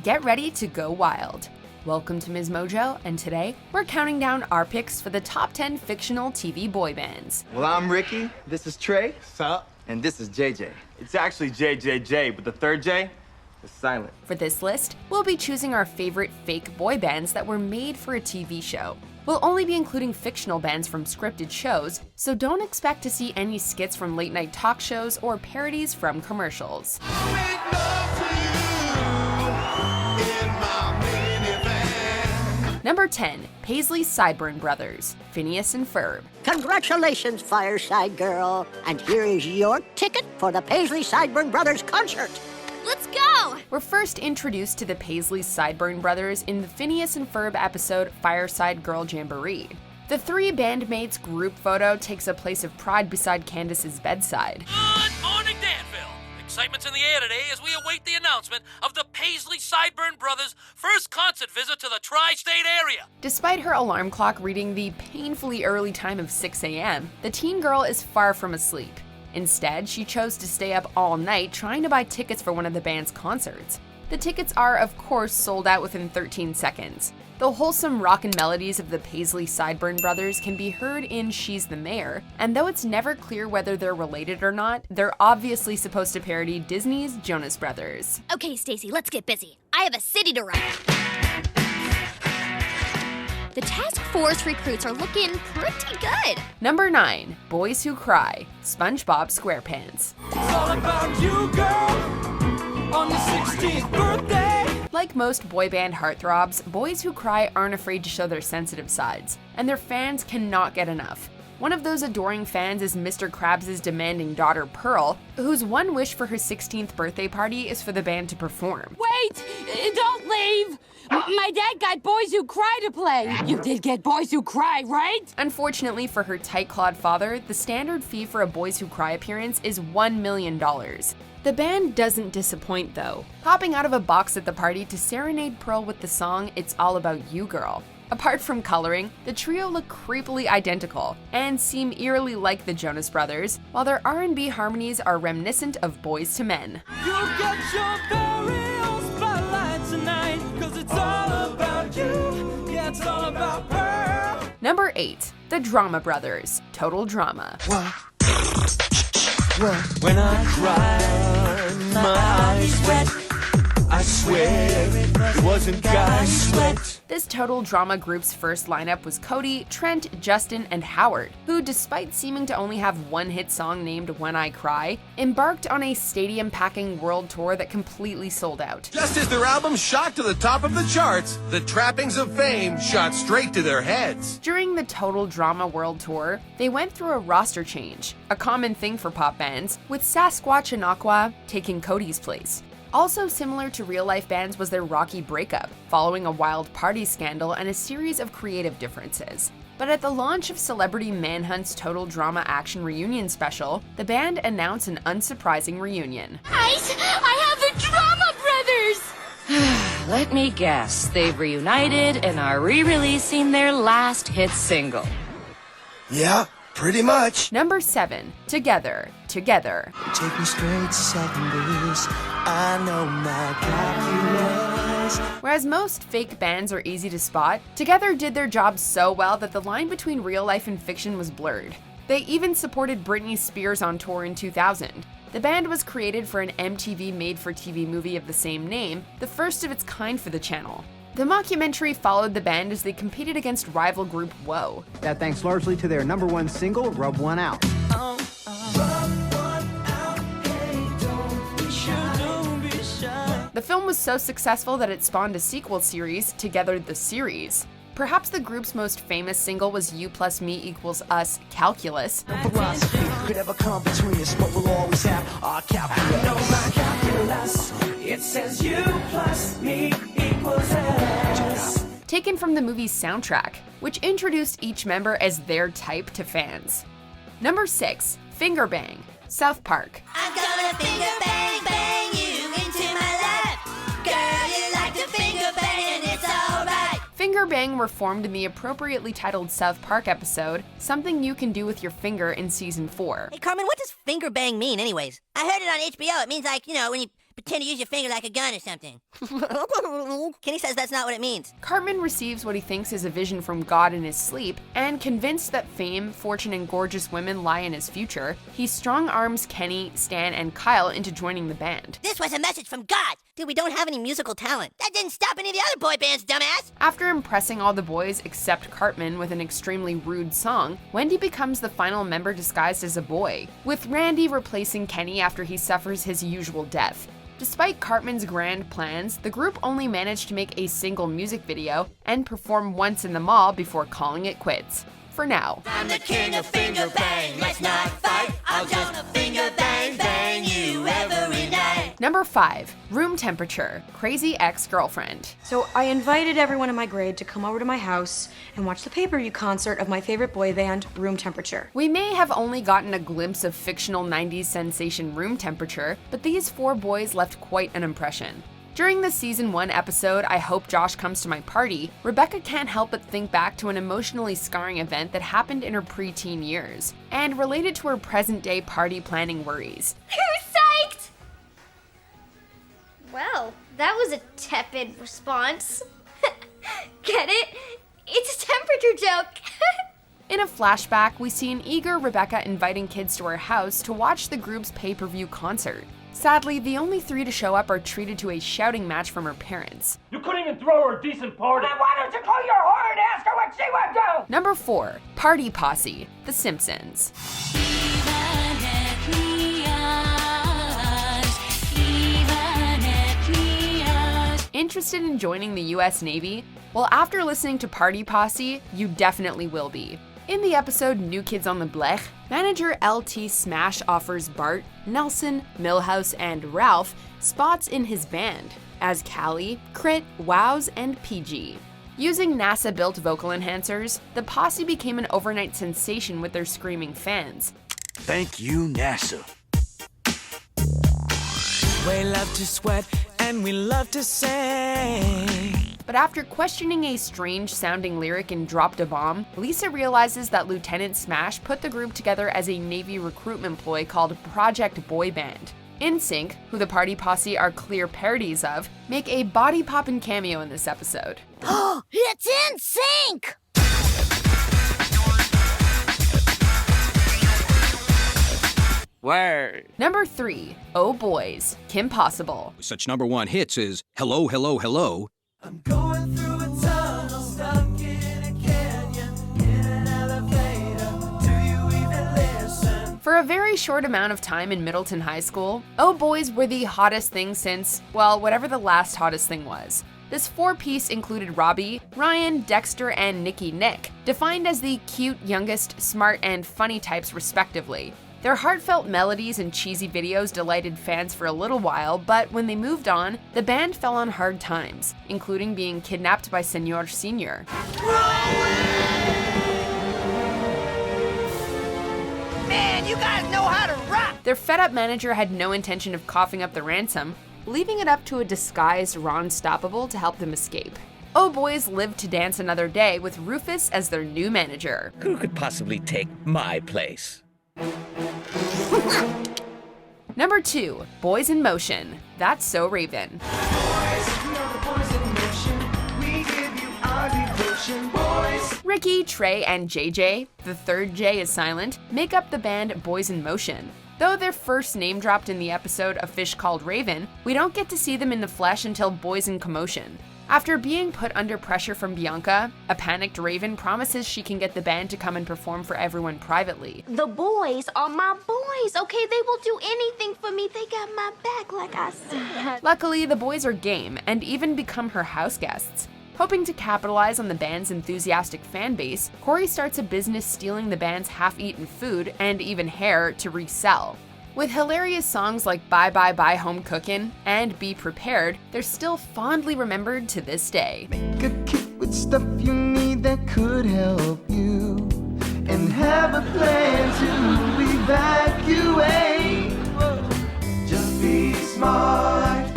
get ready to go wild. Welcome to MsMojo, and today we're counting down our picks for the top 10 fictional TV boy bands. Well, I'm Ricky, this is Trey, Sup? and this is JJ. It's actually JJJ, but the third J is silent. For this list, we'll be choosing our favorite fake boy bands that were made for a TV show. We'll only be including fictional bands from scripted shows, so don't expect to see any skits from late-night talk shows or parodies from commercials. Number 10, Paisley Sideburn Brothers, Phineas and Ferb. Congratulations, Fireside Girl. And here is your ticket for the Paisley Sideburn Brothers concert. Let's go! We're first introduced to the Paisley Sideburn Brothers in the Phineas and Ferb episode Fireside Girl Jamboree. The three bandmates group photo takes a place of pride beside Candace's bedside. Good morning, Danville. Excitement's in the air today as we await the announcement of the Paisley Sideburn Brothers' first concert visit to the tri-state area. Despite her alarm clock reading the painfully early time of 6 a.m., the teen girl is far from asleep. Instead, she chose to stay up all night trying to buy tickets for one of the band's concerts. The tickets are, of course, sold out within 13 seconds. The wholesome rockin' melodies of the Paisley Sideburn Brothers can be heard in She's the Mayor, and though it's never clear whether they're related or not, they're obviously supposed to parody Disney's Jonas Brothers. Okay, Stacy, let's get busy. I have a city to run. The task force recruits are looking pretty good. Number 9, Boys Who Cry, SpongeBob SquarePants. It's all about you, girl, on your 16th birthday. Like most boy band heartthrobs, Boys Who Cry aren't afraid to show their sensitive sides, and their fans cannot get enough. One of those adoring fans is Mr. Krabs' demanding daughter, Pearl, whose one wish for her 16th birthday party is for the band to perform. Wait! Don't leave! My dad got Boys Who Cry to play. You did get Boys Who Cry, right? Unfortunately for her tight-clawed father, the standard fee for a Boys Who Cry appearance is $1 million. The band doesn't disappoint, though, hopping out of a box at the party to serenade Pearl with the song It's All About You, Girl. Apart from coloring, the trio look creepily identical and seem eerily like the Jonas Brothers, while their R&B harmonies are reminiscent of Boys to Men. You'll get your very own spotlight tonight, 'cause it's all about you. Yeah, it's all about her. Number 8, the Drama Brothers, Total Drama. When I cry, my eyes wet. I swear it wasn't guy sweat. This Total Drama group's first lineup was Cody, Trent, Justin, and Howard, who, despite seeming to only have one hit song named When I Cry, embarked on a stadium-packing world tour that completely sold out. Just as their album shot to the top of the charts, the trappings of fame shot straight to their heads. During the Total Drama World Tour, they went through a roster change, a common thing for pop bands, with Sasquatch and Aqua taking Cody's place. Also similar to real-life bands was their rocky breakup, following a wild party scandal and a series of creative differences. But at the launch of Celebrity Manhunt's Total Drama Action Reunion special, the band announced an unsurprising reunion. Guys, I have the Drama Brothers! Let me guess. They've reunited and are re-releasing their last hit single. Yeah, pretty much. Number 7, Together, Together. Take me straight to second base. I know my calculus. Whereas most fake bands are easy to spot, Together did their job so well that the line between real life and fiction was blurred. They even supported Britney Spears on tour in 2000. The band was created for an MTV made-for-TV movie of the same name, the first of its kind for the channel. The mockumentary followed the band as they competed against rival group Whoa. That thanks largely to their #1 single, Rub One Out. The film was so successful that it spawned a sequel series, Together the Series. Perhaps the group's most famous single was You Plus Me Equals Us, Calculus. Could ever come between us, but we'll always have our calculus. I know my calculus. It says you plus me equals us. Taken from the movie's soundtrack, which introduced each member as their type to fans. Number 6, Finger Bang, South Park. I'm gonna finger bang bang you into my life. Girl, you like to finger bang and it's alright. Finger Bang were formed in the appropriately titled South Park episode, Something You Can Do With Your Finger in Season 4. Hey, Carmen, what does finger bang mean anyways? I heard it on HBO. It means like, when you Pretend to use your finger like a gun or something. Kenny says that's not what it means. Cartman receives what he thinks is a vision from God in his sleep, and convinced that fame, fortune, and gorgeous women lie in his future, he strong-arms Kenny, Stan, and Kyle into joining the band. This was a message from God. Dude, we don't have any musical talent. That didn't stop any of the other boy bands, dumbass. After impressing all the boys except Cartman with an extremely rude song, Wendy becomes the final member disguised as a boy, with Randy replacing Kenny after he suffers his usual death. Despite Cartman's grand plans, the group only managed to make a single music video and perform once in the mall before calling it quits. For now. I'm the king of finger bang, let's not fight. I'll just finger bang bang you every night. Number 5. Room temperature. Crazy ex-girlfriend. So I invited everyone in my grade to come over to my house and watch the pay-per-view concert of my favorite boy band, Room Temperature. We may have only gotten a glimpse of fictional 90s sensation Room Temperature, but these 4 boys left quite an impression. During the Season 1 episode, I Hope Josh Comes to My Party, Rebecca can't help but think back to an emotionally scarring event that happened in her preteen years, and related to her present-day party planning worries. Who's psyched? Well, that was a tepid response. Get it? It's a temperature joke. In a flashback, we see an eager Rebecca inviting kids to her house to watch the group's pay-per-view concert. Sadly, the only 3 to show up are treated to a shouting match from her parents. You couldn't even throw her a decent party. Then why don't you call your whore and ask her what she would do? Number 4. Party Posse. The Simpsons. Interested in joining the US Navy? Well, after listening to Party Posse, you definitely will be. In the episode New Kids on the Blech, manager LT Smash offers Bart, Nelson, Milhouse, and Ralph spots in his band as Callie, Crit, Wows, and PG. Using NASA-built vocal enhancers, the posse became an overnight sensation with their screaming fans. Thank you, NASA. We love to sweat and we love to sing. But after questioning a strange-sounding lyric in Dropped a Bomb, Lisa realizes that Lieutenant Smash put the group together as a Navy recruitment ploy called Project Boy Band. NSYNC, who the Party Posse are clear parodies of, make a body-poppin' cameo in this episode. Oh, it's in sync! Word. Number 3. Oh Boys. Kim Possible. Such number 1 hits is Hello, Hello, Hello. I'm going through a tunnel, stuck in a canyon, in an elevator. Do you even listen? For a very short amount of time in Middleton High School, Oh Boys were the hottest thing since, well, whatever the last hottest thing was. This 4-piece included Robbie, Ryan, Dexter, and Nicky Nick, defined as the cute, youngest, smart, and funny types respectively. Their heartfelt melodies and cheesy videos delighted fans for a little while, but when they moved on, the band fell on hard times, including being kidnapped by Senor Senior. Man, you guys know how to rock! Their fed-up manager had no intention of coughing up the ransom, leaving it up to a disguised Ron Stoppable to help them escape. Oh Boys lived to dance another day with Rufus as their new manager. Who could possibly take my place? Number 2. Boys in Motion. That's So Raven. Ricky, Trey, and JJ, the third J is silent, make up the band Boys in Motion. Though they're first name-dropped in the episode A Fish Called Raven, we don't get to see them in the flesh until Boys in Commotion. After being put under pressure from Bianca, a panicked Raven promises she can get the band to come and perform for everyone privately. The boys are my boys, okay? They will do anything for me. They got my back, like I said. Luckily, the boys are game and even become her house guests. Hoping to capitalize on the band's enthusiastic fan base, Corey starts a business stealing the band's half-eaten food and even hair to resell. With hilarious songs like Bye Bye Bye Home Cookin' and Be Prepared, they're still fondly remembered to this day. Make a kit with stuff you need that could help you, and have a plan to evacuate. Just be smart,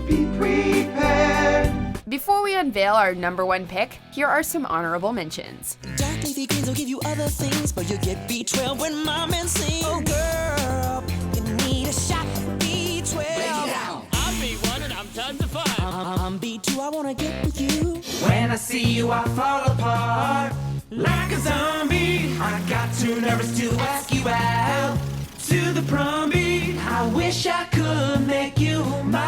be prepared. Before we unveil our number 1 pick, here are some honorable mentions. Dark leafy greens will give you other things, but you get B12 when mom and sing. Oh girl, you need a shot of B12. B2, I wanna get with you. When I see you, I fall apart like a zombie. I got too nervous to ask you out to the prom beat. I wish I could make you mine.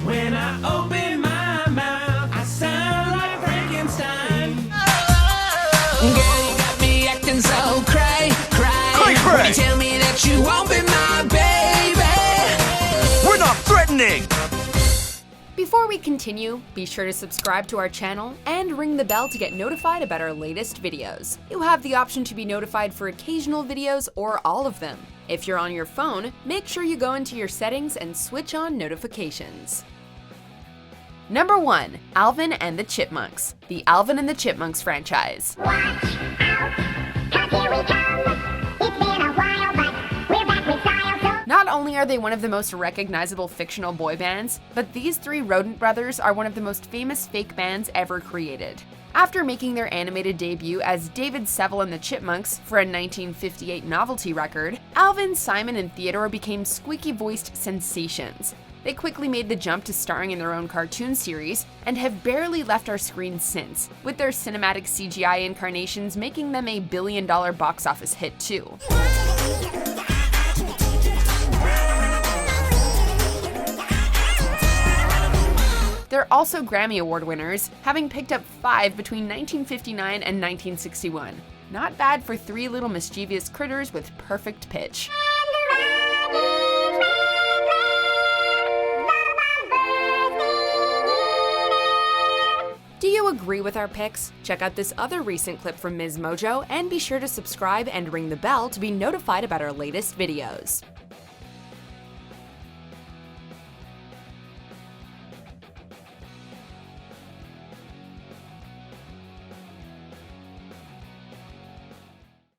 When I open my mouth, I sound like Frankenstein. Girl, you got me acting so cray. When you tell me that you won't be my baby. We're not threatening! Before we continue, be sure to subscribe to our channel and ring the bell to get notified about our latest videos. You have the option to be notified for occasional videos or all of them. If you're on your phone, make sure you go into your settings and switch on notifications. Number 1. Alvin and the Chipmunks, the Alvin and the Chipmunks franchise. Not only are they one of the most recognizable fictional boy bands, but these three rodent brothers are one of the most famous fake bands ever created. After making their animated debut as David Seville and the Chipmunks for a 1958 novelty record, Alvin, Simon, and Theodore became squeaky-voiced sensations. They quickly made the jump to starring in their own cartoon series and have barely left our screens since, with their cinematic CGI incarnations making them a billion-dollar box office hit too. They're also Grammy Award winners, having picked up 5 between 1959 and 1961. Not bad for 3 little mischievous critters with perfect pitch. Do you agree with our picks? Check out this other recent clip from MsMojo and be sure to subscribe and ring the bell to be notified about our latest videos.